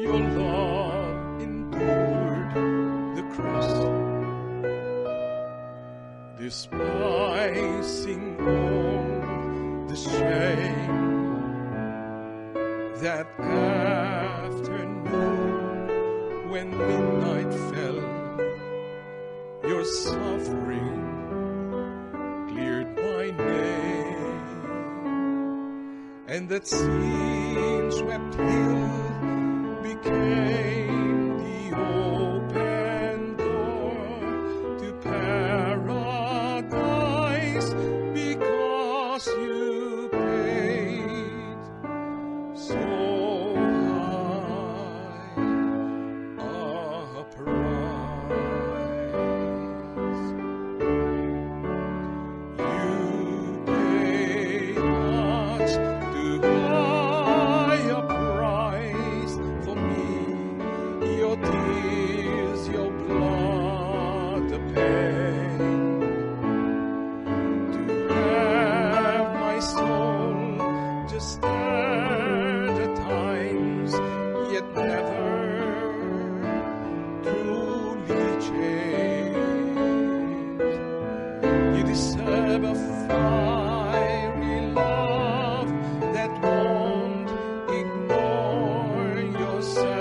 Your love endured the cross, despising all the shame. That afternoon when midnight fell, your suffering cleared my name, and that sin-swept hill became the open door to paradise, because you paid so high a price. You paid much too high a price for me. Your tears, your blood, the pain, to have my soul just at the times, yet never truly changed. You deserve a fiery love that won't ignore your sacrifice,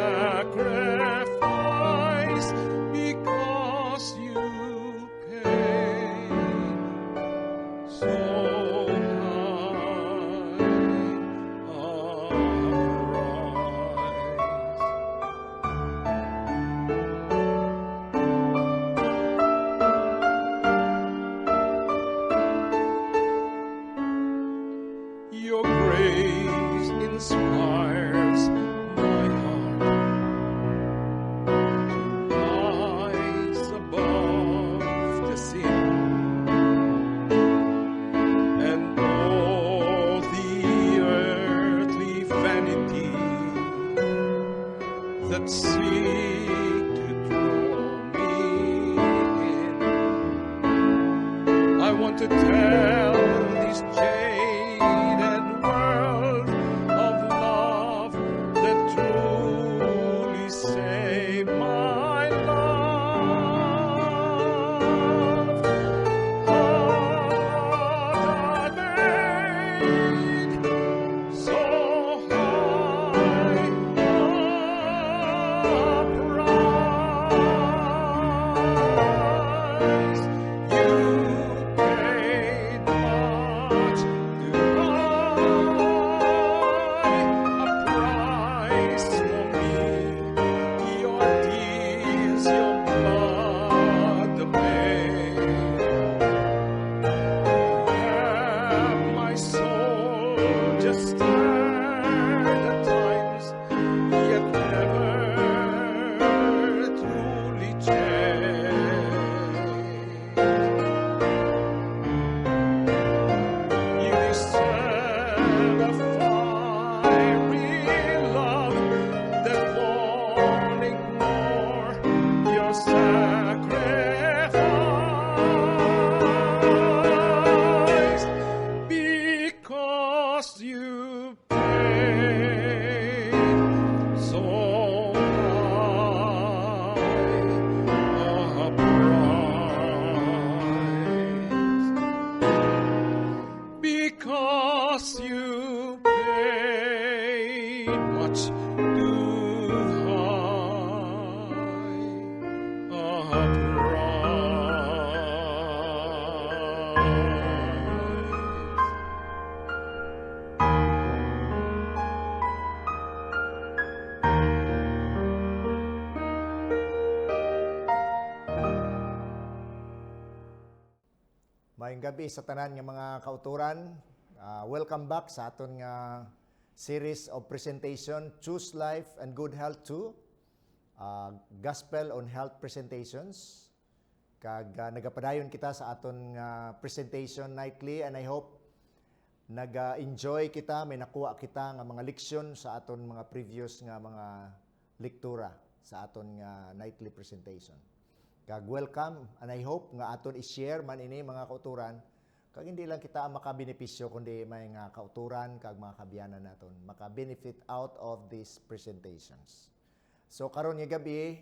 because you paid so high a price. Your grace inspires my heart to rise above the sin and all the earthly vanity that seek to draw me in. I want to tell this jaded world of love that truly saved my love. Heart I made so high a price. You paid much too high a price for me. Your tears, your blood, the pain, have my soul just at times, yet never truly changed. You deserve a fiery love that won't ignore your sacrifice, because you paid so high a price. Because you paid much too high a Maayong gabi sa tanan nga mga kauturan. Welcome back sa aton nga series of presentation, Choose Life and Good Health 2, Gospel on Health Presentations. Kag nagapadayon kita sa aton nga presentation nightly, and I hope nag-enjoy kita, may nakuha kita nga mga leksyon sa aton mga previous nga mga lektura sa aton nga nightly presentation. Kag welcome, and I hope nga aton i-share man ini mga kauturan, kag hindi lang kita makabenepisyo kundi may nga kauturan kag mga kabiyanan naton maka-benefit out of these presentations. So karon nga gabi,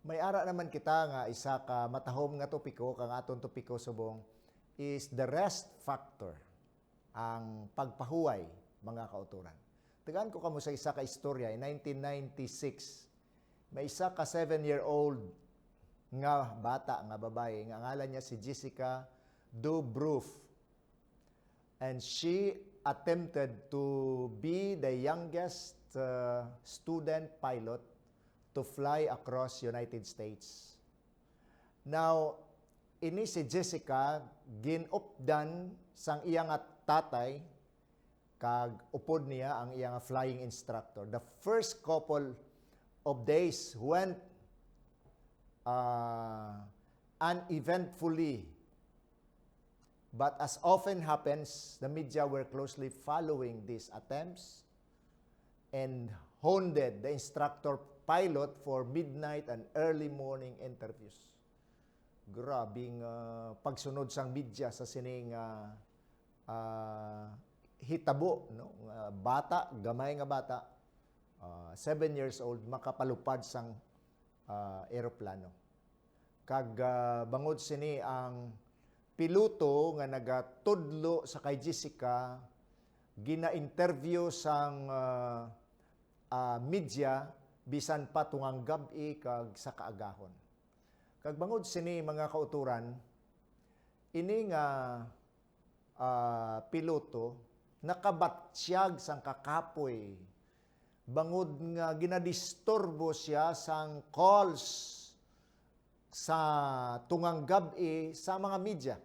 may ara naman kita nga isa ka matahom nga topiko, kang aton topiko subong is the rest factor, ang pagpahuway mga kauturan. Tagaan ko kamo sa isa ka istorya in 1996. May isa ka 7-year-old nga bata, nga babae, nga ngalan niya si Jessica Dubrouf. And she attempted to be the youngest student pilot to fly across United States. Now, ini si Jessica, ginupdan sang iyang tatay, kag upod niya ang iyang flying instructor. The first couple of days went uneventfully. But as often happens, the media were closely following these attempts and hounded the instructor pilot for midnight and early morning interviews. Grabing pagsunod sang media sa sining hitabo, no? Bata, gamay nga bata, 7 years old, makapalupad sang eroplano. Kag bangod sini ang piloto nga nagatudlo sa kay Jessica, gina-interview sang media bisan pa tungang gabi kag sa kaagahon. Kag bangod sini mga kauturan, ini nga piloto nakabatsyag sang kakapoy, bangod nga ginadisturbo siya sang calls sa tungang gabi sa mga media.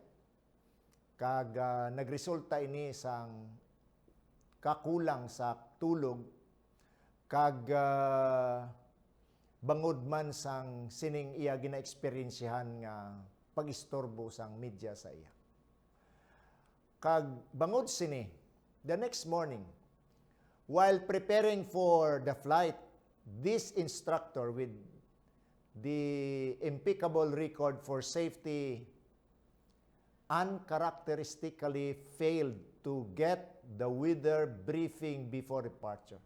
Kag nagresulta ini sang kakulang sa tulog, kag bangod man sang sining iya gina-eksperyensyahan nga pag-istorbo sang media sa iya. Kag bangod sini, the next morning, while preparing for the flight, this instructor with the impeccable record for safety uncharacteristically failed to get the weather briefing before departure.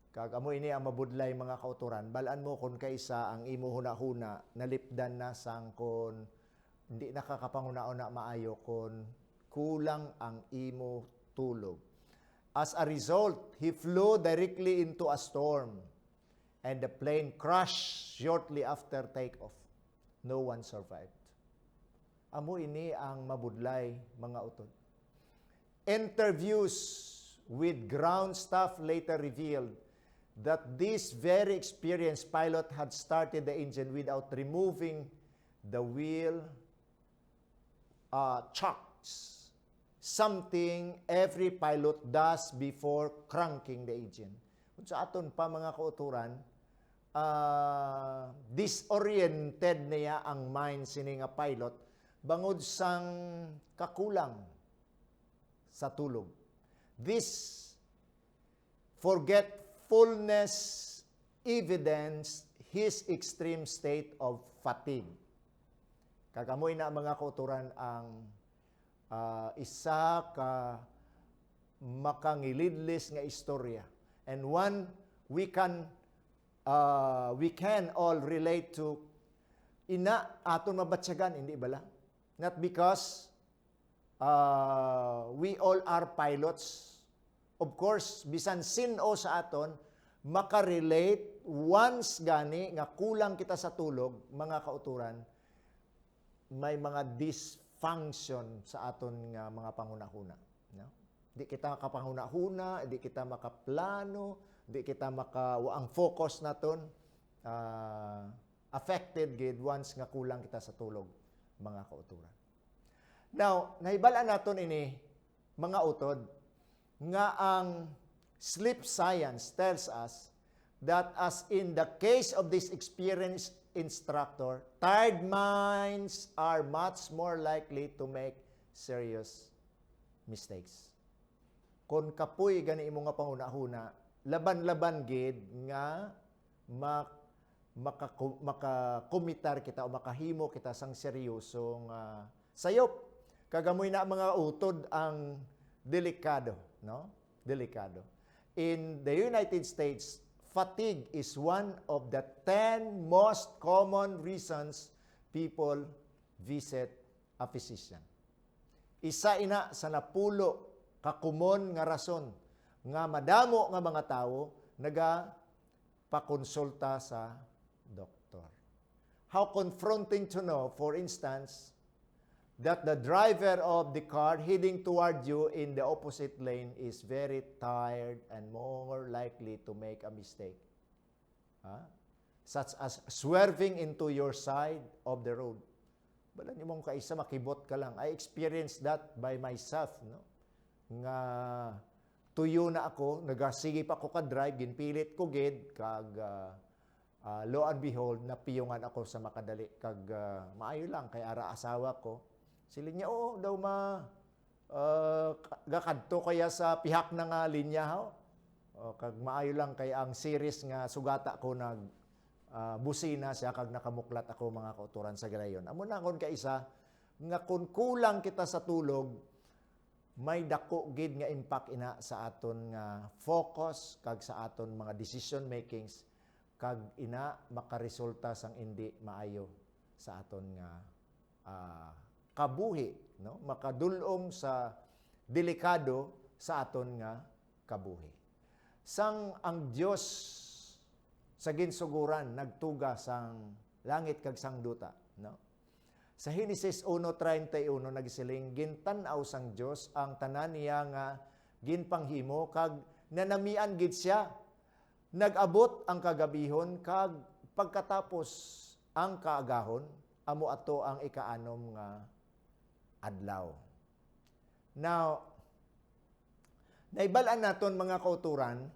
Kag amo ini ang mabudlay mga kauturan, balaan mo kung kaisa ang imo huna-huna nalipdan na sang kon hindi nakakapanguna-una maayo kon kulang ang imo tulog. As a result, he flew directly into a storm and the plane crashed shortly after takeoff. No one survived. Amo ini ang mabudlay mga utod. Interviews with ground staff later revealed that this very experienced pilot had started the engine without removing the wheel chocks, something every pilot does before cranking the engine. Kung sa aton pa mga kauturan, disoriented niya ang mind sini nga pilot bangod sang kakulang sa tulog. This forgetfulness evidence his extreme state of fatigue. Kagamoy na mga kauturan ang isa ka makangilidlis nga istorya, and one we can all relate to. Ina aton mabatsyagan, hindi bala? Not because we all are pilots. Of course, bisan sin-o sa aton, makarelate once gani nga kulang kita sa tulog, mga kauturan, may mga dysfunction sa aton nga mga pangunahuna. No? Di kita makapanguna-huna, di kita makaplano, di kita ang focus naton affected gid once nga kulang kita sa tulog, mga kauturan. Now, nahibalaan naton ini mga utod nga ang sleep science tells us that as in the case of this experienced instructor, tired minds are much more likely to make serious mistakes. Kung kapoy gani imo nga panguna-huna, laban-laban gid nga makakomitar kita o makahimo kita sang seryosong sayop. Kagamoy na mga utod ang delikado, no? Delikado. In the United States, fatigue is one of the 10 most common reasons people visit a physician. Isa ina sa napulo kakumon nga rason nga madamo nga mga tao pakonsulta sa doktor. How confronting to know, for instance, that the driver of the car heading toward you in the opposite lane is very tired and more likely to make a mistake. Such as swerving into your side of the road. Bala niyo mong kaisa, makibot ka lang. I experienced that by myself, no? Nga tuyo na ako, nagasigip ako ka-drive, ginpilit ko gid, kag lo and behold, napiyungan ako sa makadali, kag maayo lang, kay ara asawa ko. Sila niya, oo, daw gakadto kaya sa pihak na nga linya, ho? Kag maayo lang, kay ang series nga sugata ko busina siya, kag nakamuklat ako mga kauturan sa galayon. Amo na kon kaisa, nga kung kulang kita sa tulog, may dako gid nga impact ina sa aton nga focus, kag sa aton mga decision makings, kag ina makaresulta sang hindi maayo sa aton nga kabuhi, no? Makadulong sa delikado sa aton nga kabuhi. Sang ang Dios sa ginsuguran nagtuga sang langit kag sang duta, no? Sa Genesis 1:31 nagsiling, gintan-aw sang Dios ang tanan niya nga ginpanghimo kag nanamian gid siya. Nag-abot ang kagabihon kag pagkatapos ang kaagahon, amo ato ang ikaanom nga adlaw. Now, naibalaan naton mga kauturan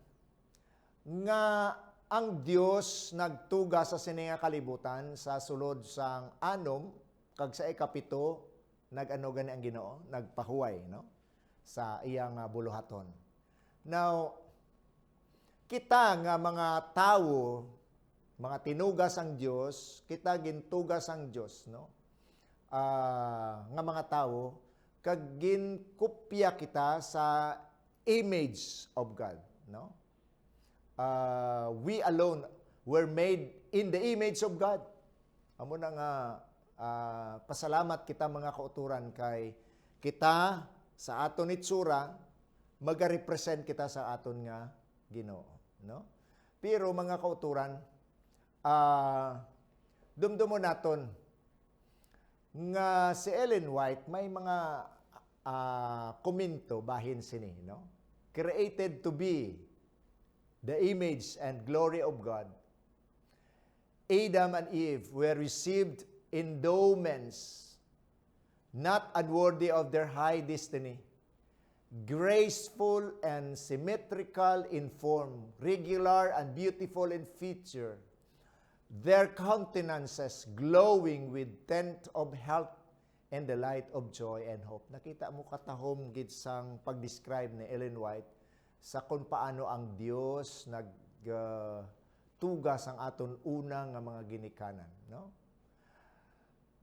nga ang Dios nagtuga sa sini nga kalibutan sa sulod sang anom kag sa ikapito nagano gani ang Ginoo, nagpahuway, no? Sa iyang buluhaton. Now, kita nga mga tawo, mga tinugas ang Dios, kita gintugas ang Dios, no? Nga mga tawo, kag ginkopya kita sa image of God, no? We alone were made in the image of God. Amo na nga pasalamat kita mga kauturan kay kita sa aton itsura magarepresent kita sa aton nga Ginoo, no? Pero mga kauturan, dumdumo naton nga si Ellen White may mga komento bahin sini, no? Created to be the image and glory of God. Adam and Eve were received endowments not unworthy of their high destiny, graceful and symmetrical in form, regular and beautiful in feature, their countenances glowing with tint of health and the light of joy and hope. Nakita mo katahom gid sang pag-describe ni Ellen White sa kung paano ang Dios nagtugas ang aton una nga mga ginikanan, no?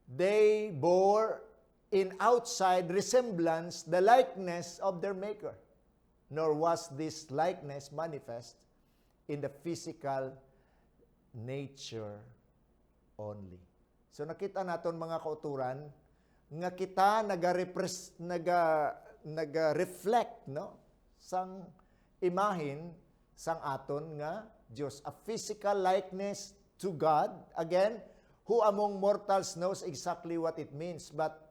They bore in outside resemblance the likeness of their maker, nor was this likeness manifest in the physical nature only. So nakita naton mga kauturan nga kita naga-reflect, no, sang imahin sang aton nga Dios, a physical likeness to God. Again, who among mortals knows exactly what it means, but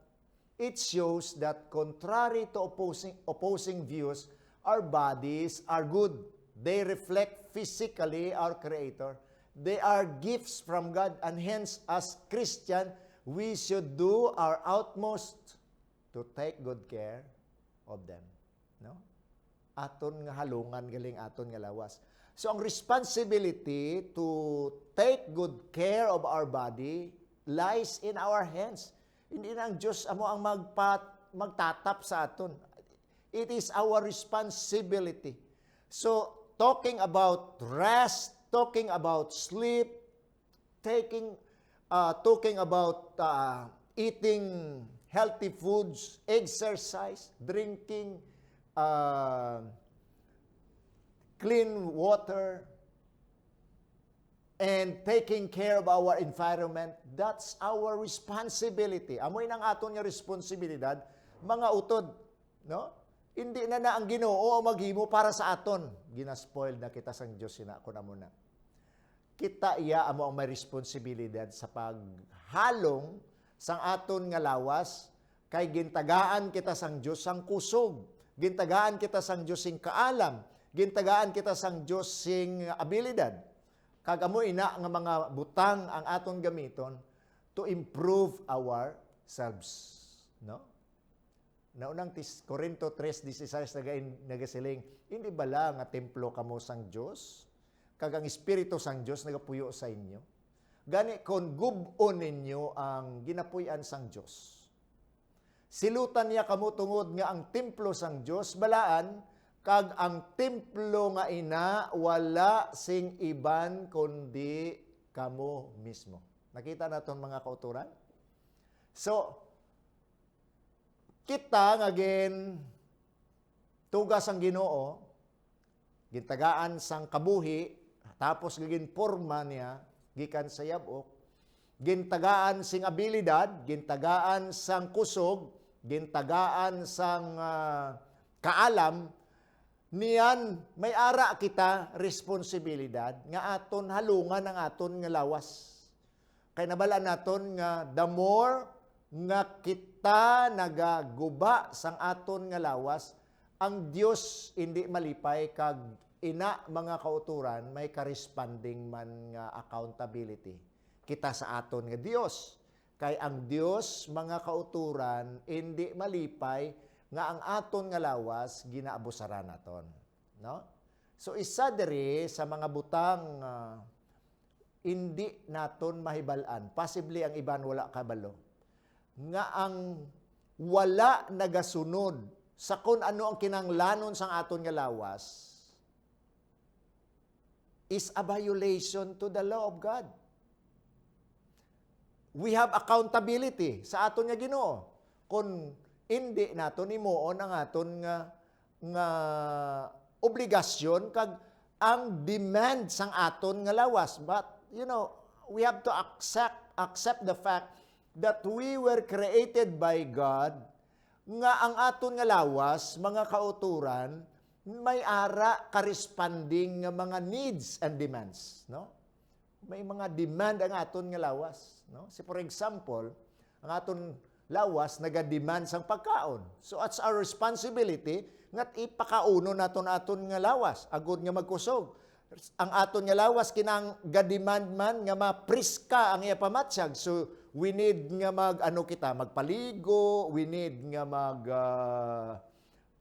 it shows that contrary to opposing views, our bodies are good. They reflect physically our Creator. They are gifts from God, and hence, as Christian, we should do our utmost to take good care of them. No? Aton nga halungan, galing aton nga lawas. So, ang responsibility to take good care of our body lies in our hands. Hindi na ang Diyos amo ang magtatap sa aton. It is our responsibility. So, talking about rest, talking about sleep, talking about eating healthy foods, exercise, drinking clean water, and taking care of our environment, that's our responsibility. Amoy nang aton nga responsibilidad, mga utod, no? Hindi na ang Ginoo maghimo para sa aton. Ginaspoil na kita sang Dios ina ko na muna. Kita iya amo ang may responsibilidad sa paghalong sang aton nga lawas kay gintagaan kita sang Dios sang kusog. Gintagaan kita sang Dios sing kaalam. Gintagaan kita sang Dios sing abilidad. Kag amo ina nga mga butang ang aton gamiton to improve ourselves, no? Naunang Corinto 3:16 nagasiling, hindi bala nga templo kamo sang Dios? Kag ang Espiritu sang Dios nagapuyo sa inyo. Gani kon gub-on ninyo ang ginapuy-an sang Dios. Silutan niya kamo tungod nga ang templo sang Dios balaan, kag ang templo nga ina wala sing iban kundi kamo mismo. Nakita naton mga kauturan? So, kita nga tugas ang Ginoo, gintagaan sang kabuhi, tapos gigin porma niya, gikan sa yabok, gintagaan sing abilidad, gintagaan sang kusog, gintagaan sang kaalam, niyan may ara kita responsibilidad nga aton halungan ang aton nga lawas. Kay nabala naton nga the more nga kita nagaguba sang aton nga lawas, ang Dios hindi malipay kag ina mga kauturan may corresponding man nga accountability kita sa aton nga Dios. Kay ang Dios mga kauturan hindi malipay nga ang aton nga lawas ginaabusaran naton, no? So isa diri sa mga butang hindi naton mahibalan, possibly ang iban wala kabalo, nga ang wala nagasunod sa kung ano ang kinanglanon sang aton nga lawas is a violation to the law of God. We have accountability sa aton nga Ginoo. Kung hindi naton imuon ang aton nga obligasyon kag ang demand sang aton nga lawas. But we have to accept the fact that we were created by God, nga ang aton nga lawas, mga kauturan, may ara corresponding nga mga needs and demands, no? May mga demand ang aton nga lawas, no? Si for example, ang aton lawas naga-demand sang pagkaon. So it's our responsibility nga ipakauno naton nga lawas, agud nga magkusog. Ang aton nga lawas kinang ga-demand man nga mapriska ang iya pamatsyag. So we need nga magpaligo, we need nga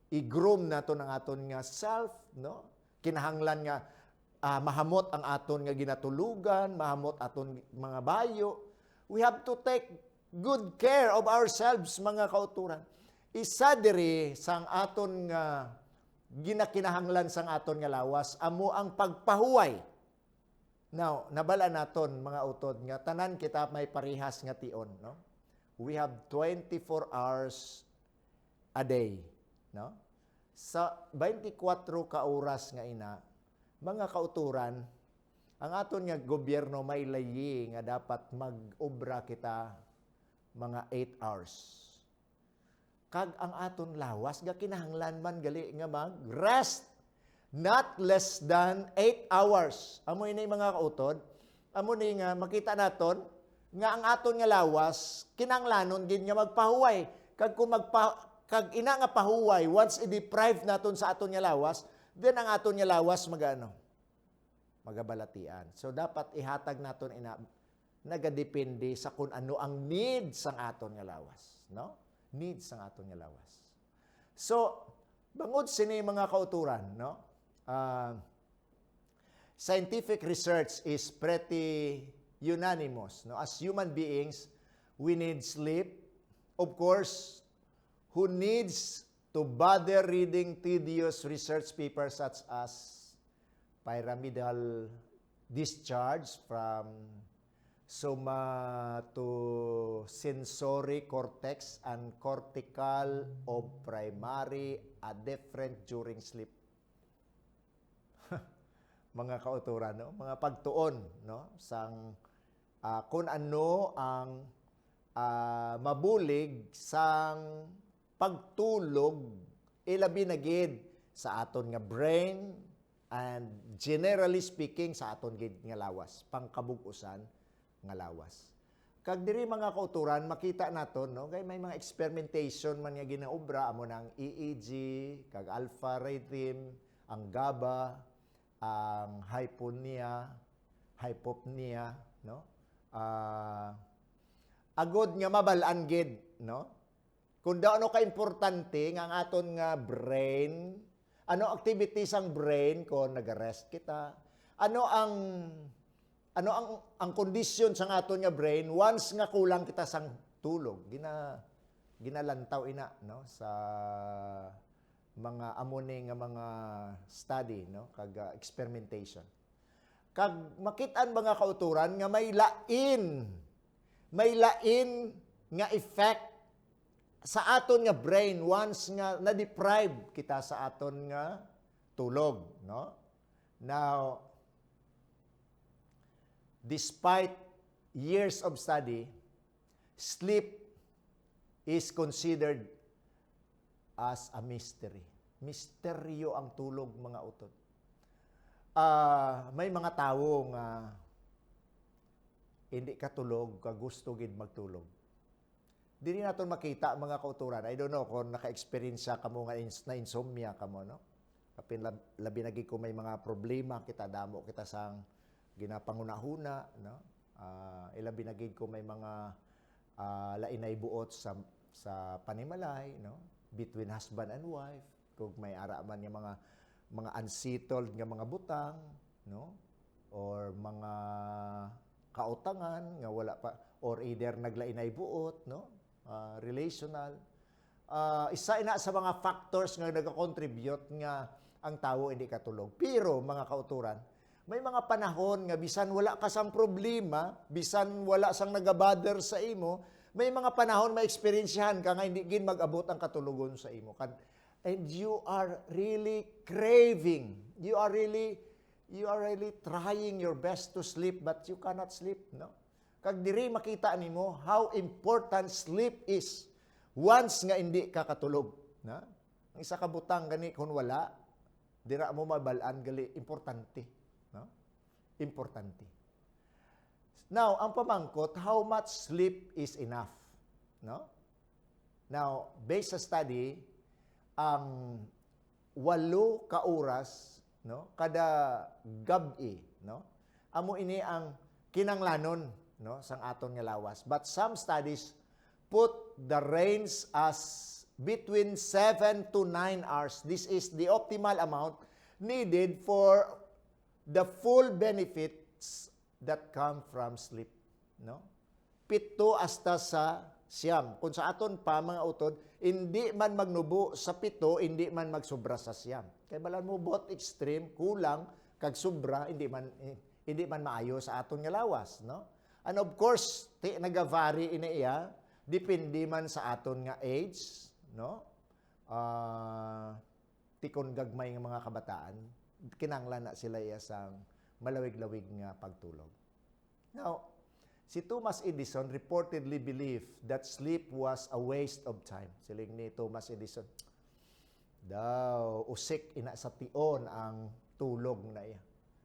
i-groom naton ang aton nga self, no? Kinahanglan nga mahamot ang aton nga ginatulugan, mahamot aton mga bayo. We have to take good care of ourselves, mga kauturan. Isa diri sang aton nga ginakinahanglan sang aton nga lawas amo ang pagpahuway. Now, nabala naton mga utod nga tanan kita may parehas nga tion, no? We have 24 hours a day, no? Sa 24 ka oras nga ina, mga kauturan, ang aton nga gobyerno may layi nga dapat mag-obra kita mga 8 hours. Kag ang aton lawas nga kinahanglan man gali nga mag-rest not less than 8 hours. Amo ini mga kautod, amo ni nga makita naton nga ang aton nga lawas kinahanglanon gid nga magpahuway. Kag kung kag ina nga pahuway once i-deprive naton sa aton nga lawas, then ang aton nga lawas magabalatian. So dapat ihatag naton ina nagadepende sa kung ano ang needs sang aton nga lawas, no? Needs sang aton nga lawas. So bangod sini mga kauturan, no? Scientific research is pretty unanimous, no? As human beings, we need sleep. Of course, who needs to bother reading tedious research papers such as pyramidal discharge from somatosensory cortex and cortical of primary are different during sleep. mga kauturan, no? Mga pagtuon, no? Sang kung ano ang mabulig sang pagtulog ilabi na gid sa aton nga brain and generally speaking sa aton gid nga lawas, pangkabug-usan nga lawas. Kag diri mga kauturan makita naton no kay may mga experimentation man nga ginaobra amo ng EEG kag alpha rhythm, ang GABA, ang hypopnea, no? Agod nga mabalaan gid, no? Kung daano ka importante nga ang aton nga brain, ano activities ang brain kung nag-rest kita, ano ang condition sa aton nga brain once nga kulang kita sang tulog, ginalantaw ina no sa mga amone nga mga study no kag experimentation. Kag makit-an mga kauturan nga may lain nga effect sa aton nga brain once nga na-deprive kita sa aton nga tulog, no? Now, despite years of study, sleep is considered as a mystery. Misteryo ang tulog, mga utod. May mga tawo nga hindi katulog, gusto gid magtulog. Dili naton makita mga kauturan. I don't know kung naka-experience ka mo nga na insomnia ka mo, no? Kapin labi na gid ko may mga problema kita damo kita sang ginapangunahuna, no? Ilabi na gid ko may mga lainay buot sa panimalay, no? Between husband and wife, kung may ara man yung mga unsettled nga mga butang, no? Or mga kautangan nga wala pa or either naglainay buot, no? Relational. Isa ina sa mga factors nga nagakontribute nga ang tao hindi katulog. Pero mga kauturan, may mga panahon nga bisan wala ka sang problema, bisan wala sang nagabother sa imo, may mga panahon ma-experiensyahan ka nga hindi gin mag-abot ang katulugon sa imo. And you are really craving. You are really trying your best to sleep but you cannot sleep, no? Kag diri makita nimo how important sleep is once nga hindi ka katulog, na? Ang isa ka butang gani kun wala, dira mo mabalaan gali importante, no? Importante. Now, ang pamangkot, how much sleep is enough, no? Now, based sa study, ang 8 ka oras, no, kada gabi, no? Amo ini ang kinanglanon, no, sang aton nga lawas. But some studies put the range as between 7 to 9 hours. This is the optimal amount needed for the full benefits that come from sleep, no? 7 hasta sa 9. Kung sa aton pa mga utod, hindi man magnubo sa 7, hindi man magsobra sa 9. Kay balan mo both extreme, kulang kag sobra, hindi man maayo sa aton nga lawas, no? And of course, nagavary ina iya, depende man sa aton nga age, no? Tikon gagmay nga mga kabataan, kinanglan na sila iya sang malawig-lawig nga pagtulog. Now, si Thomas Edison reportedly believed that sleep was a waste of time. Siling ni Thomas Edison, daw, usik ina sa tion ang tulog na iya.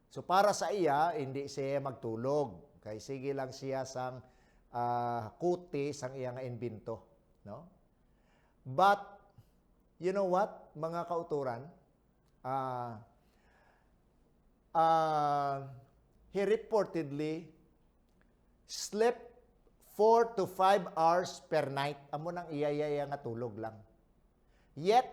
So para sa iya, hindi siya magtulog. Kay sige lang siya sang kuti sang iya nga imbento, no? But, you know what, mga kauturan, he reportedly slept 4 to 5 hours per night. Amo nang iyayaya nga tulog lang. Yet,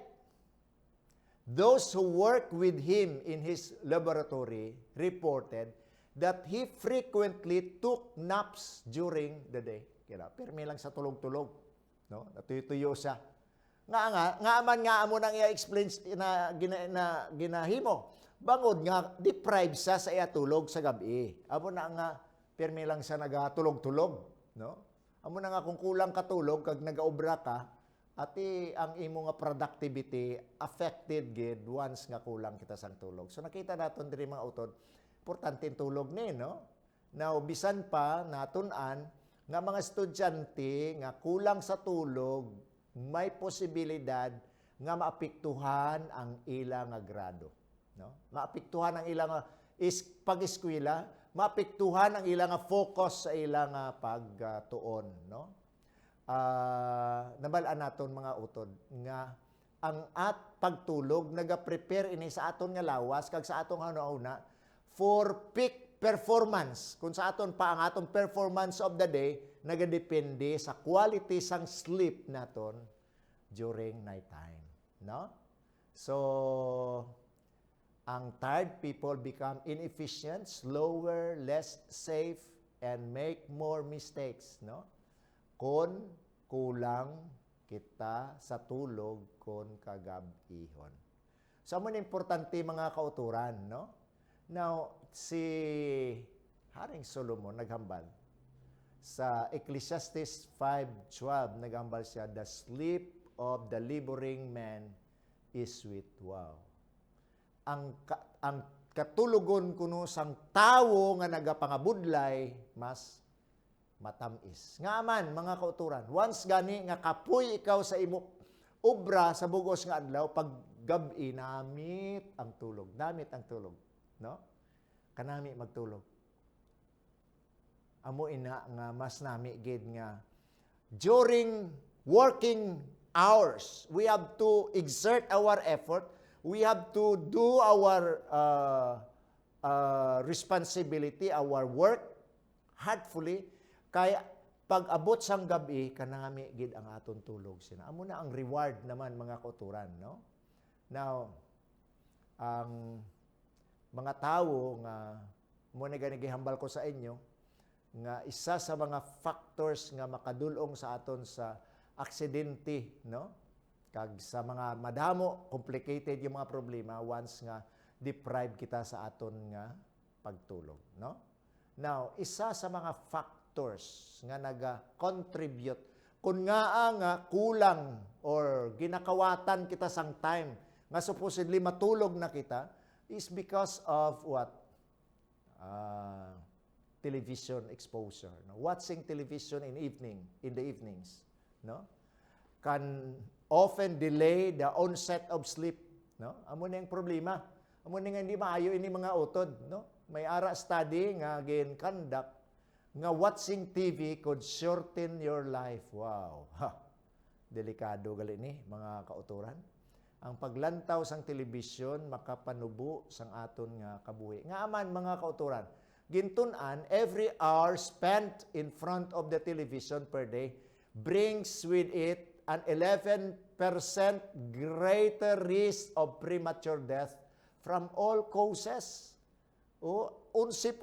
those who worked with him in his laboratory reported that he frequently took naps during the day. Kaya, permi lang sa tulog-tulog, no? Natuyo siya. Nga amo nang i-explain na ginahimo. Bangod nga deprive siya sa iya tulog sa gabi. Amo na nga permi lang siya nagatulog-tulog, no? Amo na nga kung kulang ka tulog kag nagaobra ka, ati ang imo nga productivity affected gid once nga kulang kita sang tulog. So nakita naton diri mga utod, importante tulog ni, no? Now bisan pa natun-an nga mga estudyante nga kulang sa tulog, may posibilidad nga maapektuhan ang ilang nga grado, no? Maapektuhan ang ilang pag-eskwela, maapektuhan ang ilang nga focus sa ilang nga pagtuon, no? Nabalaan naton mga utod nga ang pagtulog naga-prepare ini sa aton nga lawas kag sa atong hauna for peak performance. Kung sa aton pa ang aton performance of the day nagadepende sa quality sang sleep naton during night time, no? So ang tired people become inefficient, slower, less safe, and make more mistakes, no? Kon kulang kita sa tulog kon kagab-ihon. So, mo importante mga kauturan, no? Now, si Haring Solomon naghambal sa Ecclesiastes 5:12, naghambal siya, the sleep of the laboring man is sweet. Wow. Ang katulogon kuno sang tawo nga nagapangabudlay mas matamis. Nga man, mga kauturan, once gani nga kapoy ikaw sa imo obra sa bugos nga adlaw, pag gabi, namit ang tulog. Namit ang tulog. No? Kanami magtulog. Amo ina nga mas nami gid nga during working hours, we have to exert our effort. We have to do our responsibility, our work, heartfully. Kaya pag abot sang gabi kanami gid ang aton tulog sina. Amo na ang reward naman mga kauturan, no? Now, ang mga tawo nga mo na gani gihambal ko sa inyo nga isa sa mga factors nga makadulong sa aton sa aksidente, no? Kag sa mga madamo, complicated yung mga problema once nga deprived kita sa aton nga pagtulog, no? Now, isa sa mga factors nga naga-contribute kung nga kulang or ginakawatan kita sang time nga supposedly matulog na kita is because of what? Television exposure. No? Watching television in the evenings, no? Can often delay the onset of sleep, no? Amo na yung problema. Amo na nga hindi maayo ini mga utod, no? May ara study nga gin-conduct nga watching TV could shorten your life. Wow. Ha. Delikado gali ni mga kauturan. Ang paglantaw sang television makapanubo sang aton nga kabuhi. Nga aman mga kauturan, gintun-an every hour spent in front of the television per day brings with it an 11% greater risk of premature death from all causes. O 11%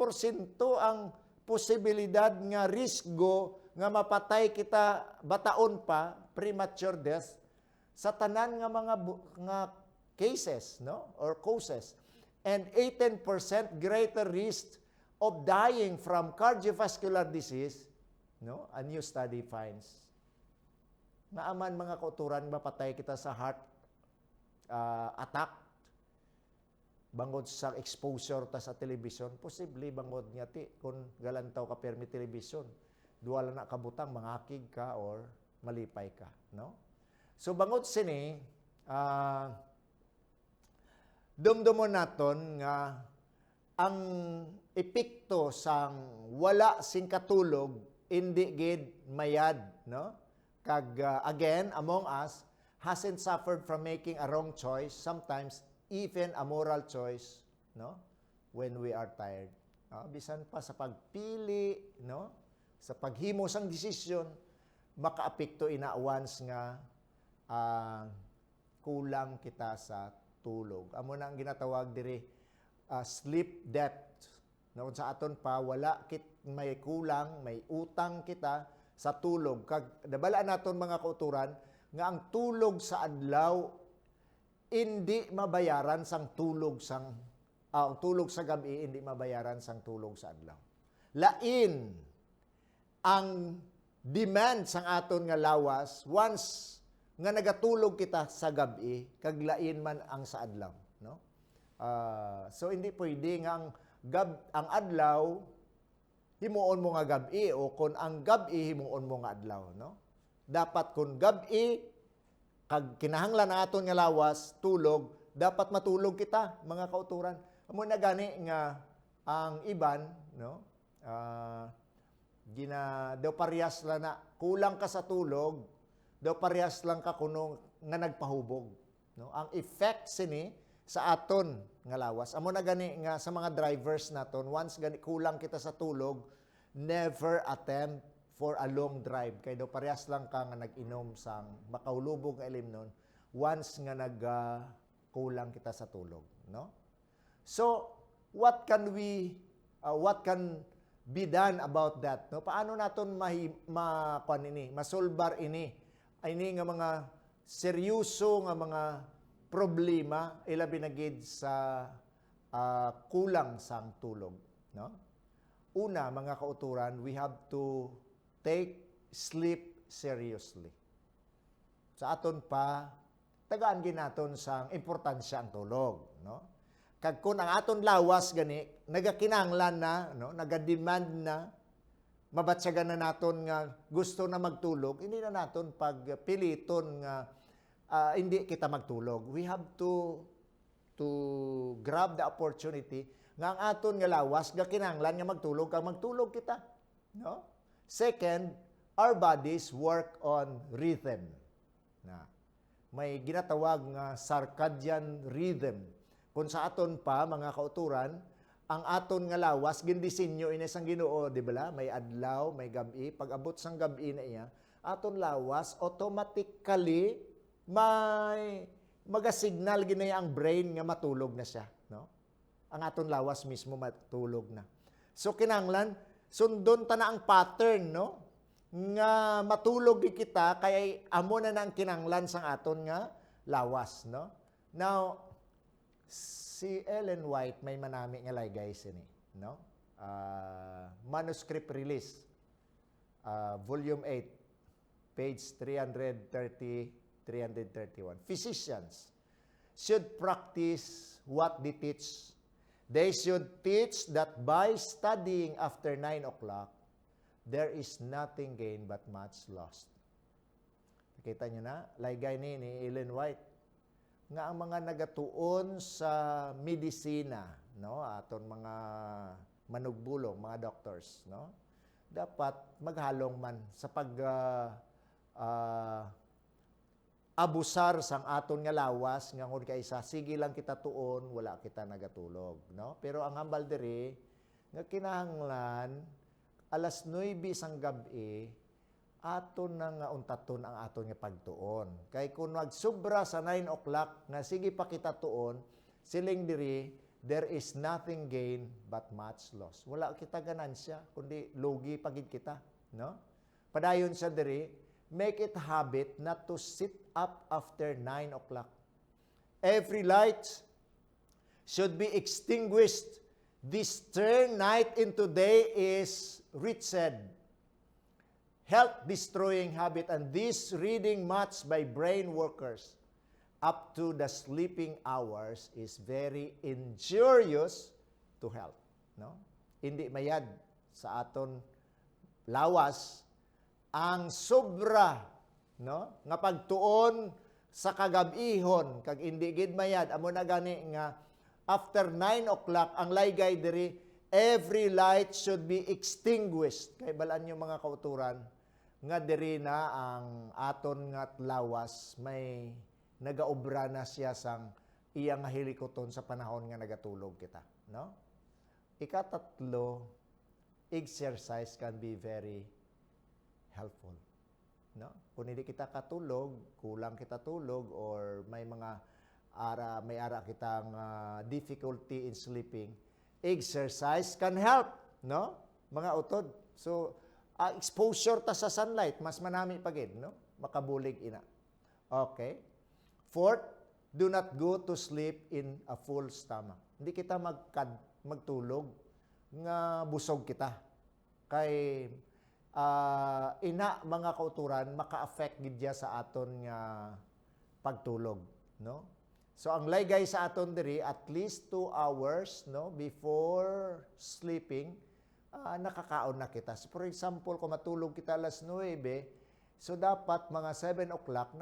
ang posibilidad nga risgo nga mapatay kita bataon pa, premature death, sa tanan nga mga cases, no? Or causes. And 18% greater risk of dying from cardiovascular disease, no? A new study finds. Nga aman mga kauturan, mapatay kita sa heart attack, bangod sa exposure ta sa television, posible bangod nga ti kung galantaw ka permi television, duwala na kabutang mangakig ka or malipay ka, no? So bangod sini, dumdumon naton nga ang epekto sang wala sing katulog indi gid mayad, no? Kag again among us hasn't suffered from making a wrong choice, sometimes even a moral choice, no? When we are tired. Bisan pa sa pagpili, no? Sa paghimo sang desisyon, makaapekto ina once nga kulang kita sa tulog. Amo na ang ginatawag diri sleep debt. No, sa aton pa wala may kulang, may utang kita sa tulog. Kag nabalaan naton mga kauturan nga ang tulog sa adlaw hindi mabayaran sang tulog sang ang tulog sa gabi hindi mabayaran sang tulog sa adlaw. Lain ang demand sang aton nga lawas once nga nagatulog kita sa gabi kag lain man ang sa adlaw, no? So hindi pwede nga ang adlaw himuon mo nga gabi o kung ang gabi himuon mo nga adlaw, no? Dapat kung gabi kag kinahanglan aton nga lawas tulog, dapat matulog kita mga kauturan. Amo na gani nga ang iban, no? Daw parehas lang na kulang ka sa tulog, daw parehas lang ka kuno nga nagpahubog, no? Ang effect sini sa aton nga lawas. Amo na gani nga sa mga drivers naton, once gani kulang kita sa tulog, never attempt for a long drive. Kay daw parehas lang ka nga nag-inom sang makaulubog nga ilimnon once nga kulang kita sa tulog, no? So, what can be done about that, no? Paano naton masolbar ini nga mga seryoso nga mga problema ilabi na gid sa kulang sang tulog, no? Una, mga kauturan, we have to take sleep seriously. Sa aton pa tagaan ginaton sang importansya ang tulog, no? Kag kun ang aton lawas gani nagakinahanglan na, no, nagademand na, mabatsagan na naton nga gusto na magtulog, hindi na naton pagpiliton nga hindi kita magtulog. We have to grab the opportunity nga ang aton nga lawas gakinahanglan nga magtulog kag magtulog kita, no? Second, our bodies work on rhythm. Na may ginatawag nga circadian rhythm. Kung sa aton pa, mga kauturan, ang aton nga lawas, gindisinyo ina sang Ginoo, di ba? May adlaw, may gabi. Pag abot sang gabi na iya, aton lawas, automatically, may magasignal ginaya ang brain nga matulog na siya. No? Ang aton lawas mismo matulog na. So, kinanglan, sundon ta na ang pattern, no? Nga matulog kita, kaya amo na ang kinanglan sang aton nga lawas, no? Now, si Ellen White may manami nga guys ini, no? Manuscript release, volume 8, page 330-331. Physicians should practice what they teach. They should teach that by studying after 9 o'clock, there is nothing gained but much lost. Nakita nyo na, laygay ni Ellen White, nga ang mga nagatuon sa medisina, no, aton mga manugbulong, mga doctors, no, dapat maghalong man sa abusar sang aton nga lawas nga ngon kaysa sige lang kita tuon wala kita nagatulog, no? Pero ang hambal diri nga kinahanglan alas 9 sang gabi aton na nga untaton ang aton nga pagtuon. Kay kung magsubra sa 9 o'clock nga sige pa kita tuon, siling diri there is nothing gained but much loss. Wala kita ganansya kundi lugi pagid kita, no? Padayon sa diri, make it habit not to sit up after 9 o'clock. Every light should be extinguished. This turn night into day is wretched, health-destroying habit, and this reading much by brain workers up to the sleeping hours is very injurious to health. No? Hindi mayad sa aton lawas ang sobra, no, nga pagtuon sa kagabihon kag indi gid mayad amo na gani nga after 9 o'clock ang laygay diri every light should be extinguished. Kay balaan yung mga kauturan nga diri na ang aton nga lawas may nagaobra na siya sang iyang nga hilikoton sa panahon nga nagatulog kita, no? Ikatatlo, exercise can be very helpful, no? Kung hindi kita katulog, kulang kita tulog, or may mga ara kitang difficulty in sleeping, exercise can help, no? Mga utod. So, exposure ta sa sunlight, mas manami pagid, no? Makabulig ina. Okay. Fourth, do not go to sleep in a full stomach. Hindi kita magtulog nga busog kita. Kay ina mga kauturan maka-affect gid dia sa aton nga pagtulog, no? So ang laygay sa aton diri at least 2 hours, no, before sleeping, nakakaon na kita. So, for example, kung matulog kita alas 9, so dapat mga 7 o'clock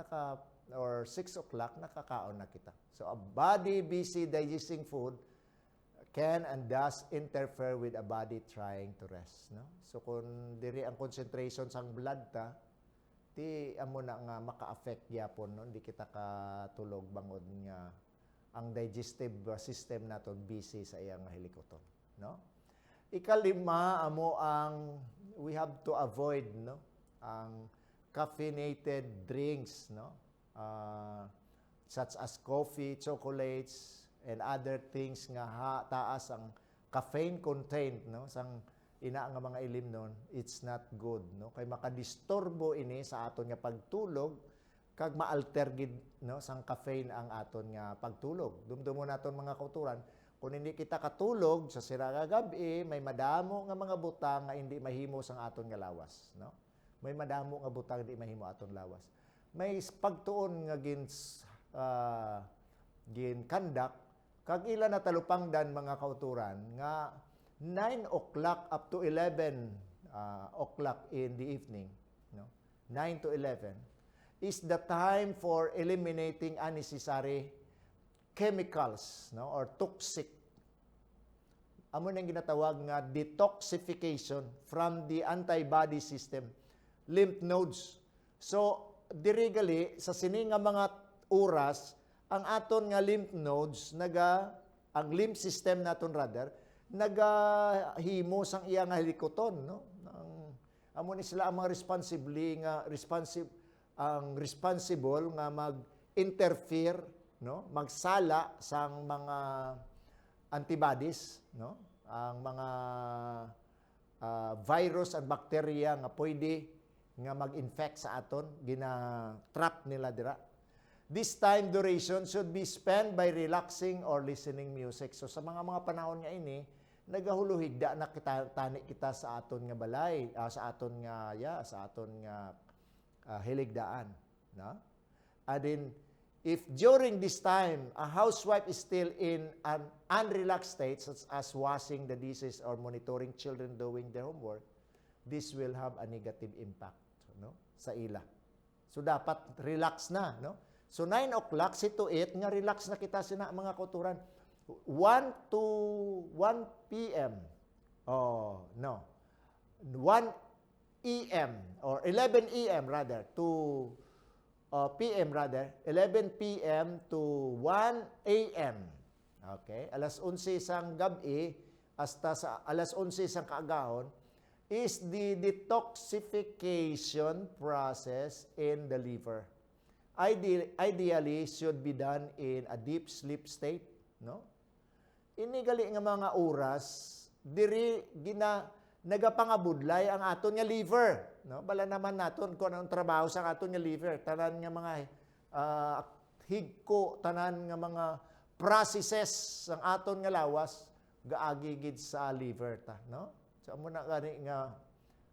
or 6 o'clock nakakaon na kita. So a body busy digesting food can and does interfere with a body trying to rest, no? So kung diri ang concentration sang blood ta, ti amo na nga maka-affect gyapon, no? Hindi kita katulog bangod nga ang digestive system naton busy sa iyang hilikoton, no? Ikalima amo ang we have to avoid, no, ang caffeinated drinks, no? Such as coffee, chocolates, and other things nga taas ang caffeine content, no, sang ina nga mga ilim nun, it's not good, no, kay makadisturbo ini sa aton nga pagtulog kag maalter gid, no, sang caffeine ang aton nga pagtulog. Dumdumon naton mga kauturan, kung hindi kita katulog sa sira nga gabi, may madamo nga mga butang nga hindi mahimo sang aton nga lawas, no? May madamo nga butang hindi mahimo aton lawas. May pagtuon nga ginkandak kag ila na talupangdan mga kauturan nga 9 o'clock up to 11 o'clock in the evening, no? 9 to 11 is the time for eliminating unnecessary chemicals, no, or toxic. Amo nang ginatawag nga detoxification from the antibody system, lymph nodes. So diri gali sa sini nga mga oras ang aton nga lymph nodes ang lymph system naton rather nagahimo sang iya nga hilikoton, no? Amo ni sila ang mga responsible nga mag-interfere, no? Magsala sang mga antibodies, no? Ang mga virus and bacteria nga pwede nga mag-infect sa aton, gina-trap nila dira. This time duration should be spent by relaxing or listening music. So sa mga panahon nga ini, nagahuluhigda na tani kita sa aton nga balay, sa aton nga hiligdaan, no? And then if during this time a housewife is still in an unrelaxed state such as washing the dishes or monitoring children doing their homework, this will have a negative impact, no, sa ila. So dapat relax na, no? So 9 o'clock to 8 nga relax na kita sina mga kauturan. 1 to 1 p.m. 1 e.m. or 11 e.m. rather to p.m. rather 11 p.m. to 1 a.m. Okay, alas 11 sang gabi hasta sa alas 11 sang kaagahon is the detoxification process in the liver. Ideally should be done in a deep sleep state, no? Inigali nga mga oras diri nagapangabudlay ang aton nga liver, no? Bala naman naton kung anong trabaho sa aton nga liver, tanan nga mga higko, tanan nga mga processes ang aton nga lawas gaagigid sa liver ta, no? So amo na gani nga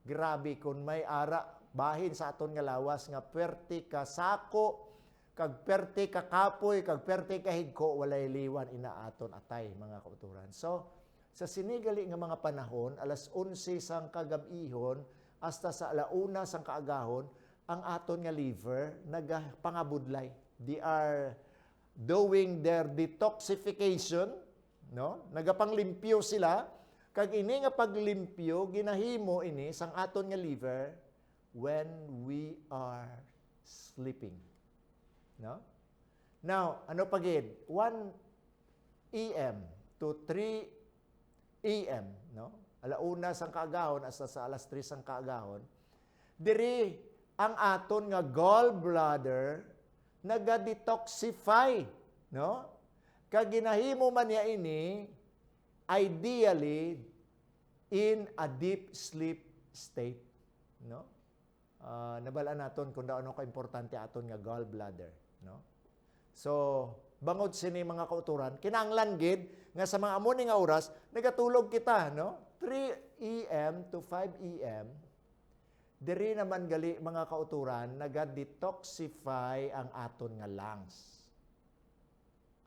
grabe kun may ara bahin sa aton nga lawas nga perti ka sako kag perti ka kapoy kag perti ka higko walay liwan ina aton atay mga kauturan. So sa sinigali nga mga panahon alas 11 sang kagabihon hasta sa alauna sang kaagahon ang aton nga liver nagapangabudlay. They are doing their detoxification, no? Nagapanglimpyo sila kag ini nga paglimpyo ginahimo ini sang aton nga liver when we are sleeping, no? Now, ano pagid? 1 a.m. to 3 a.m., no? Alauna sang kaagahon hasta sa alas 3 sang kaagahon. Diri ang aton nga gallbladder naga-detoxify, no? Kag ginahimo man niya ini ideally in a deep sleep state, no? Nabalaan naton kung daano ka importante aton nga gallbladder, no? So bangod sini mga kauturan kinahanglan gid nga sa mga amo nga oras nagatulog kita, no? 3 a.m. to 5 a.m. Diri naman gali mga kauturan, naga-detoxify ang aton nga lungs.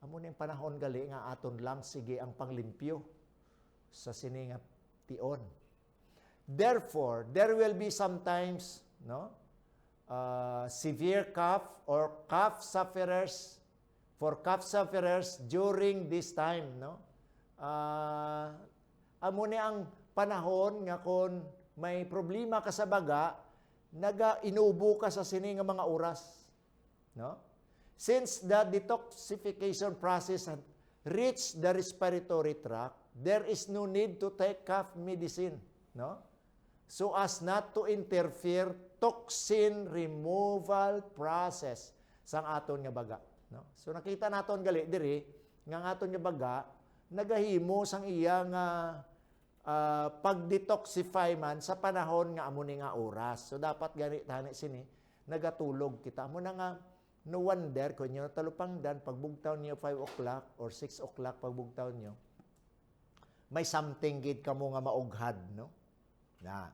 Amo ning panahon gali nga aton lungs sige ang panglimpyo sa sini nga tion. Therefore, there will be sometimes, no, severe cough or cough sufferers during this time, no. Amo ni ang panahon nga kon may problema ka sa baga, inubo ka sa sini nga mga oras, no. Since the detoxification process had reached the respiratory tract, there is no need to take cough medicine, no, so as not to interfere toxin removal process sang aton nga baga, no. So nakita naton gali diri nga aton nga baga nagahimo sang iya nga pag-detoxify man sa panahon nga amo ni nga oras. So dapat gani tani sini nagatulog kita. Amo na nga no wonder kun nyo talupangdan pagbugtaw niyo 5 o'clock or 6 o'clock pagbugtaw niyo. May something gid kamo nga maughad, no? Na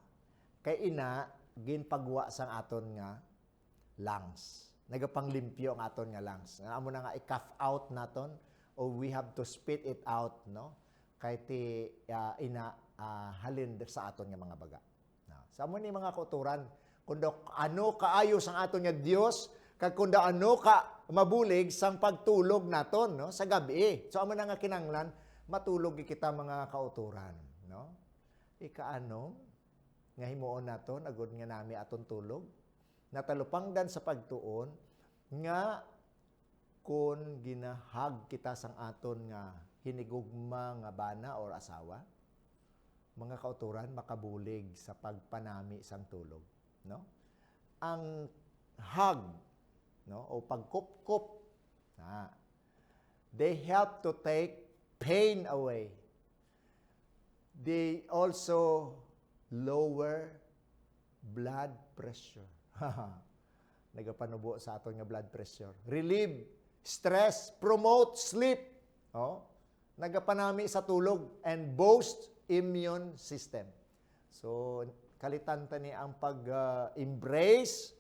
kay ina ginpagwa sang aton nga lungs. Nagapanglimpyo ang aton nga lungs. Amo na nga i-cough out naton or we have to spit it out, no? Kay ti ina halin sa aton nga mga baga. Sa amo ni mga kauturan, kundo ano kaayos ang aton nga Dios, kag kundo ano ka mabulig sang pagtulog naton, no, sa gabi. So amo na nga kinanglan matulog kita mga kauturan, no? Ikaano nga himuon naton agud nga nami aton tulog, natalupangdan sa pagtuon nga kun ginahag kita sang aton nga hinigugma nga bana or asawa, mga kauturan makabulig sa pagpanami sang tulog, no? Ang hug, no, o pagkup-kup, they help to take pain away. They also lower blood pressure. Nagapanubo sa aton nga blood pressure. Relieve stress, promote sleep, oh, nagapanami sa tulog, and boost immune system. So, kalitan ta ni ang pag-embrace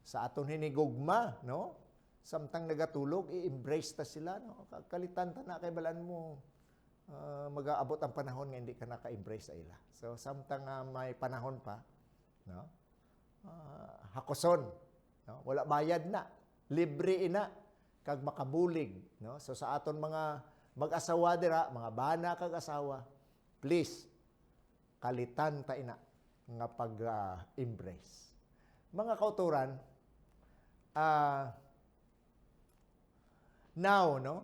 sa aton hinigugma, no? Samtang nagatulog, i-embrace ta sila, no? Kalitan ta na kay balaan mo mag-aabot ang panahon nga hindi ka naka-embrace sa ila. So, samtang may panahon pa, no? Hakoson, no? Wala bayad na, libre ina, kag makabulig, no? So, sa aton mga mag-asawa dira, mga bana kag asawa, please, kalitan ta ina nga pag-embrace. Mga kauturan, now, no,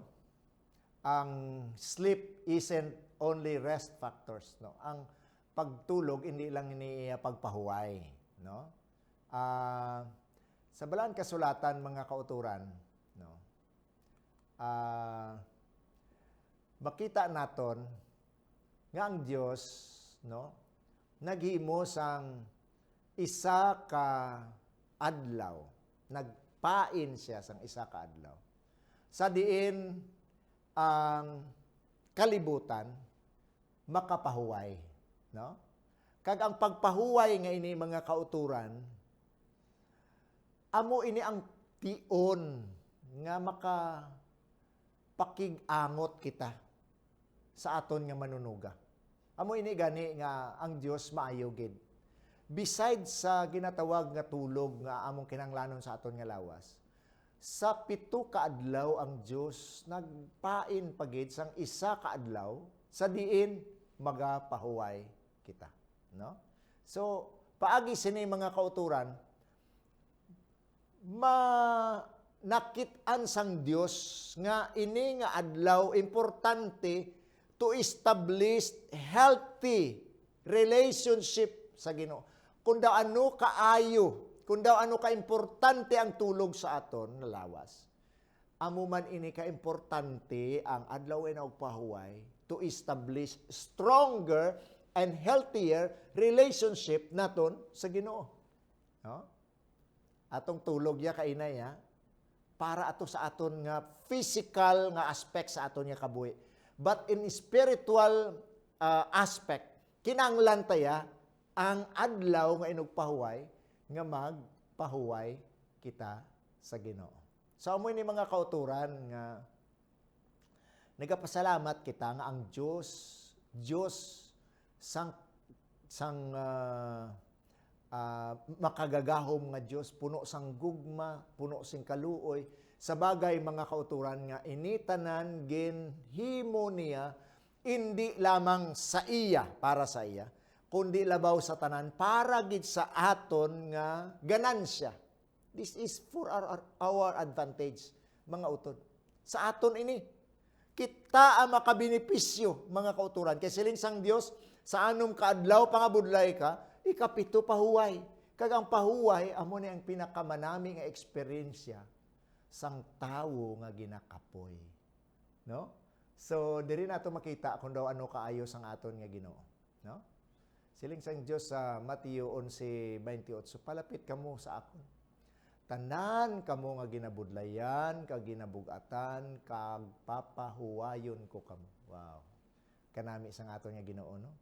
ang sleep isn't only rest factors, no. Ang pagtulog hindi lang ini pagpahuway, no. Sa balaan kasulatan mga kauturan, no, makita naton nga ang Dios, no, naghimo sang isa ka adlaw, nagpain siya sang isa ka adlaw. Sa diin ang kalibutan makapahuway, no? Kag ang pagpahuway nga ini mga kauturan, amo ini ang tion nga pakig-angot kita sa aton nga manunuga. Amo ini gani nga ang Dios maayo gid. Besides sa ginatawag nga tulog nga among kinanglanon sa aton nga lawas, sa 7 ka adlaw ang Dios nagpain pagid sang isa ka adlaw sa diin magapahuway kita, no? So paagi sini mga kauturan, nakit-an sang Dios nga ini nga adlaw importante to establish healthy relationship sa Ginoo. Kung daw ano kaayo, kung daw ano ka-importante ang tulog sa aton na lawas, amo man ini ka-importante ang adlaw na ugpahuway to establish stronger and healthier relationship naton sa Ginoo. No? Atong tulog ya kainay ya, para ato sa aton nga physical nga aspect sa aton nga kabuhi. But in spiritual aspect, kinanglan taya ang adlaw nga inugpahuway nga magpahuway kita sa Ginoo. So amoy ni mga kauturan nga nagapasalamat kita nga ang Diyos sang makagagahom nga Diyos, puno sang gugma, puno sing kaluoy, sa bagay mga kauturan nga initanan ginhimo niya, hindi lamang sa iya, para sa iya, kundi labaw sa tanan, para gid sa aton nga ganansya. This is for our advantage, mga utod. Sa aton ini, kita ang makabenepisyo, mga kauturan. Kaya siling sang Diyos, sa anom kaadlaw pangabudlay ka, ikapito pahuway. Kag ang pahuway, amo ni ang pinakamanami nga eksperyensya sang tawo nga ginakapoy. No? So, diri nato makita kung daw ano kaayo sang aton nga Ginoo. No? Siling sang Dios sa Mateo 11:28, palapit kamo sa akon. Tanan kamo nga ginabudlayan, kag ginabugatan, kag papahuwayon ko kamo. Wow. Kanami sang aton nga Ginoo, no?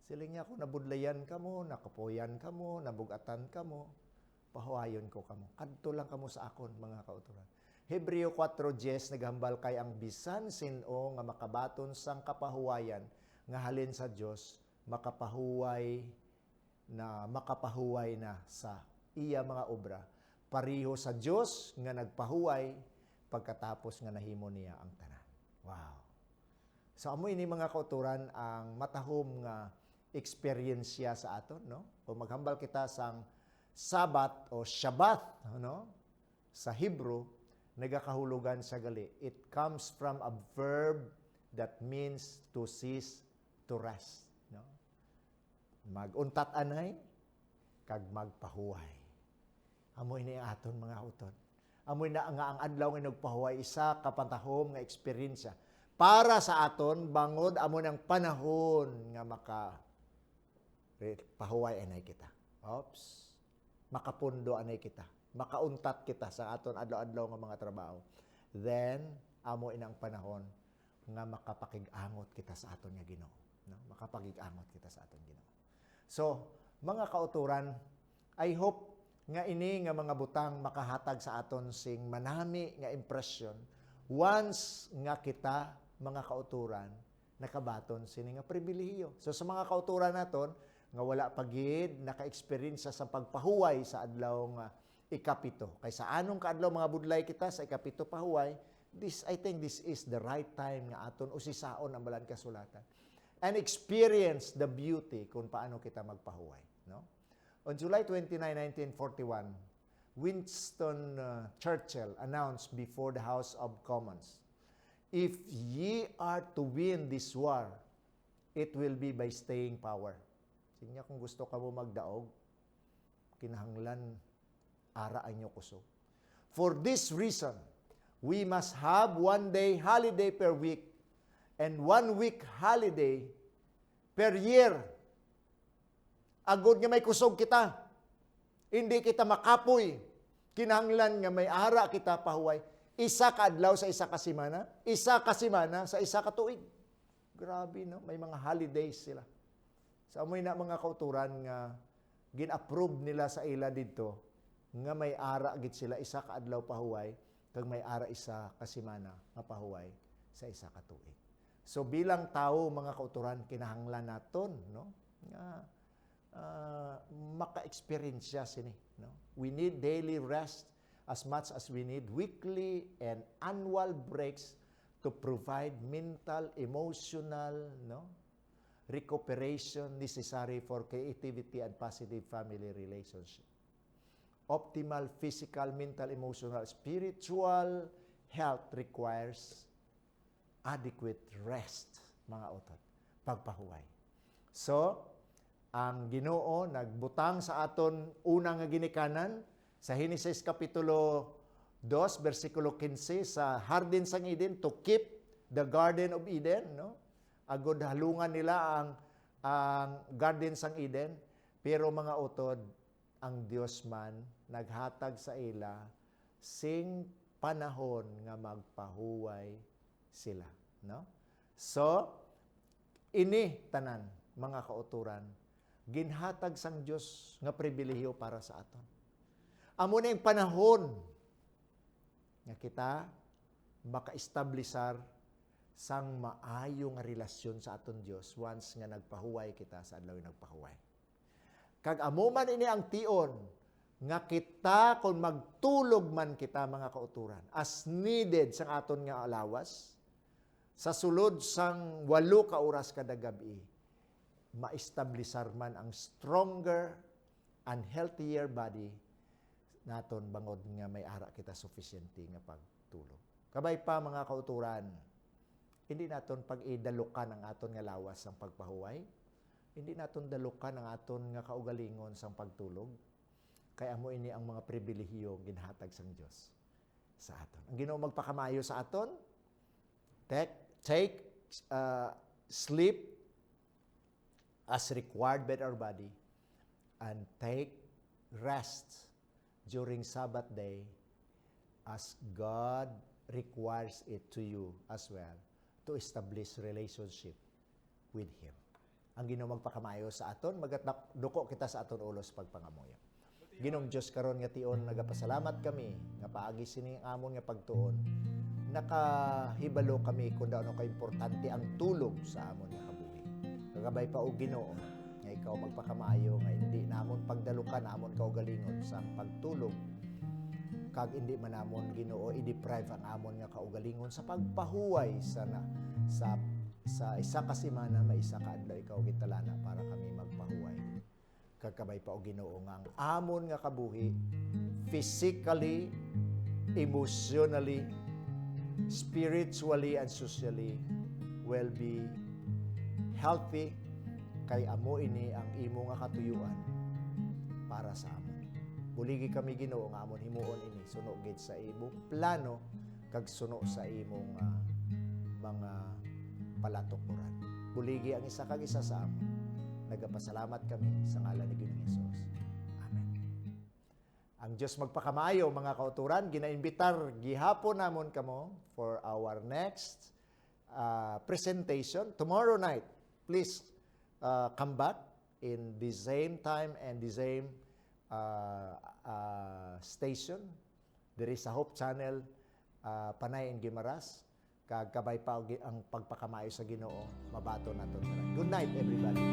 Siling niya kung nabudlayan kamo, nakapuyan kamo, nabugatan kamo, pahuwayon ko kamo. Kadto lang kamo sa akon, mga kauturan. Hebreo 4:10 naghambal kay ang bisan sin-o nga makabaton sang kapahuwayan nga halin sa Dios, makapahuway na sa iya mga obra. Pariho sa Dios nga nagpahuway pagkatapos nga nahimo niya ang tanan. Wow. So amoy ni mga kauturan ang matahom nga eksperyensya sa aton, no? Kung maghambal kita sang Sabat o Shabbat, no? Sa Hebrew, nagakahulugan sa gali. It comes from a verb that means to cease, to rest, no? Maguntat anay kag magpahuway. Amoy ni aton mga utod. Amoy na nga ang adlaw nga nagpahuway, isa kapantahom nga eksperyensya para sa aton bangod amo ng panahon nga pahuway anay kita. Oops. Makapundo anay kita. Makauntat kita sa aton adlaw-adlaw nga mga trabaho. Then amo inang panahon nga makapakig-angot kita sa aton nga Ginoo, no? Makapakig-angot kita sa aton Ginoo. So, mga kauturan, I hope nga ini nga mga butang makahatag sa aton sing manami nga impression once nga kita mga kauturan nakabaton sini nga pribilehiyo. So sa mga kauturan naton nga wala pagid naka-experience sa pagpahuway sa adlaw nga ikapito. Kay sa anong kaadlaw mga budlay kita sa ikapito pahuway, I think this is the right time nga aton usisaon ang balan kasulatan and experience the beauty kung paano kita magpahuway, no? On July 29, 1941, Winston Churchill announced before the House of Commons, "If ye are to win this war, it will be by staying power." Sinya kung gusto ka mo magdaog, kinahanglan araan nyo kusog. For this reason, we must have 1 day holiday per week and 1 week holiday per year. Agod nga may kusog kita. Hindi kita makapoy. Kinahanglan nga may ara kita pahuway. Isa ka adlaw sa isa ka semana, isa ka semana sa isa ka tuig. Grabe, no? May mga holidays sila. Sa amoy na mga kauturan nga gin-approve nila sa ila dito nga may ara gid sila isa ka adlaw pahuway kag may ara isa ka semana nga pahuway sa isa ka tuig. So bilang tao mga kauturan kinahanglan naton, no? Nga maka-experience siya sini, no? We need daily rest as much as we need weekly and annual breaks to provide mental, emotional, no, recuperation necessary for creativity and positive family relationship. Optimal physical, mental, emotional, spiritual health requires adequate rest, mga otot, pagpahuway. So, ang Ginoo nagbutang sa aton unang nga ginikanan sa Genesis Kapitulo 2, versikulo 15 sa Hardin sang Eden, to keep the Garden of Eden, no? Agod halungan nila ang Garden sang Eden, pero mga utod, ang Dios man naghatag sa ila sing panahon nga magpahuway sila, no? So, ini tanan mga kauturan ginhatag sang Dios nga pribilehiyo para sa aton. Amo na yung panahon nga kita maka-establisar sang maayo nga relasyon sa aton Dios once nga nagpahuway kita sa adlaw nagpahuway. Kag amo man ini ang tion nga kita kung magtulog man kita mga kauturan as needed sang aton nga alawas sa sulod sang 8 ka oras kada gabi ma-establisar man ang stronger and healthier body naton bangod nga may ara kita sufficiente nga pagtulog. Kabay pa mga kauturan, hindi naton pag-idalukan ang aton nga lawas sang pagpahuway. Hindi naton dalukan ang aton nga kaugalingon sang pagtulog. Kaya mo ini ang mga pribilehiyo ginhatag sang Dios sa aton. Ang Ginoo magpakamayo sa aton, take sleep as required by our body and take rest during Sabbath day as God requires it to you as well to establish relationship with Him. Ang Ginoo magpakamayo sa aton, duko kita sa aton ulos pagpangamuyo. Ginong Diyos karon nga tion nagapasalamat kami nga paagi sini amon nga pagtuon. Nakahibalo kami kung daano ka importante ang tulog sa amon nga kabuhi. Kagabay pa og Ginoo nga ikaw magpakamayo nga hindi namon pagdalukan namon kaugalingon sa pagtulog kag hindi man namon Ginoo i-deprive ang amon nga kaugalingon sa pagpahuway sa isa ka semana may isa ka adlaw ikaw gitalana para kami magpahuway. Kagkabay pa og Ginoo nga ang amon nga kabuhi physically, emotionally, spiritually and socially will be healthy kay amo ini ang imo nga katuyuan para sa amon. Buligi kami Ginoo nga amon himuon ini suno gid sa imong plano kag suno sa imong mga palatukuran. Buligi ang isa kag isa sa amon. Nagapasalamat kami sa ngalan ni Ginoong Hesus. Amen. Ang Dios magpakamayo mga kauturan, ginaimbitar gihapon namon kamo for our next presentation tomorrow night. Please come back in the same time and the same station. There is a Hope Channel, Panay and Guimaras. Kagkabay pa ang pagpakamayo sa Ginoo, mabato naton. Good night, everybody.